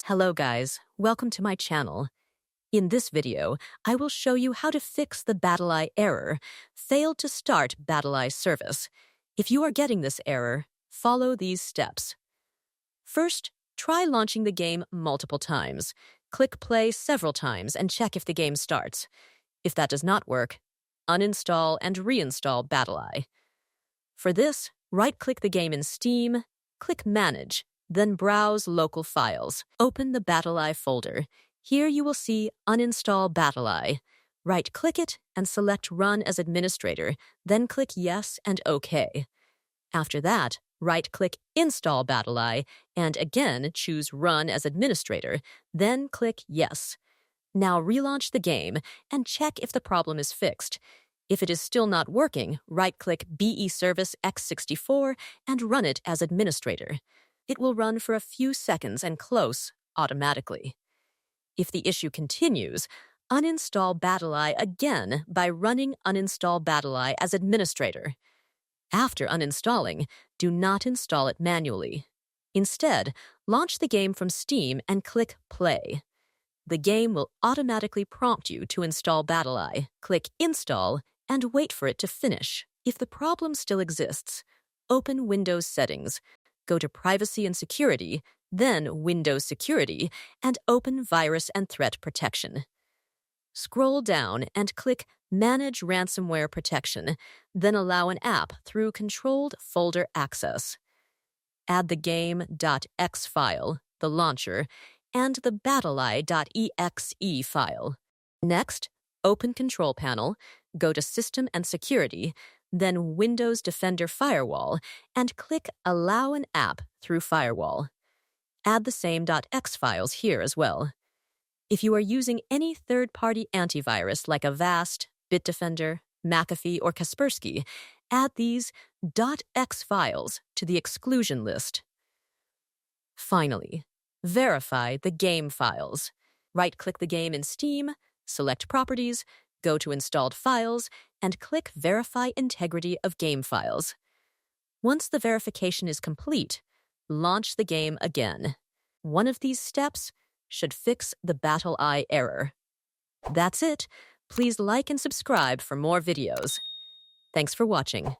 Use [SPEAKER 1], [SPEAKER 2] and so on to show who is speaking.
[SPEAKER 1] Hello guys, welcome to my channel. In this video, I will show you how to fix the BattlEye error, failed to start BattlEye service. If you are getting this error, follow these steps. First, try launching the game multiple times. Click play several times and check if the game starts. If that does not work, uninstall and reinstall BattlEye. For this, right-click the game in Steam, click Manage, then browse Local Files. Open the BattlEye folder. Here you will see Uninstall BattlEye. Right-click it and select Run as Administrator, then click Yes and OK. After that, right-click Install BattlEye and again choose Run as Administrator, then click Yes. Now relaunch the game and check if the problem is fixed. If it is still not working, right-click BE Service x64 and run it as administrator. It will run for a few seconds and close automatically. If the issue continues, uninstall BattlEye again by running uninstall BattlEye as administrator. After uninstalling, do not install it manually. Instead, launch the game from Steam and click Play. The game will automatically prompt you to install BattlEye. Click Install and wait for it to finish. If the problem still exists, open Windows Settings, go to Privacy and Security, then Windows Security, and open Virus and Threat Protection. Scroll down and click Manage Ransomware Protection, then allow an app through Controlled Folder Access. Add the game.exe file, the launcher, and the BattlEye.exe file. Next, open Control Panel, go to System and Security, then Windows Defender Firewall, and click Allow an app through Firewall. Add the same .exe files here as well. If you are using any third-party antivirus like Avast, Bitdefender, McAfee, or Kaspersky, add these .exe files to the exclusion list. Finally, verify the game files. Right-click the game in Steam, select Properties, go to Installed Files, and click Verify Integrity of Game Files. Once the verification is complete, launch the game again. One of these steps should fix the BattlEye error. That's it. Please like and subscribe for more videos. Thanks for watching.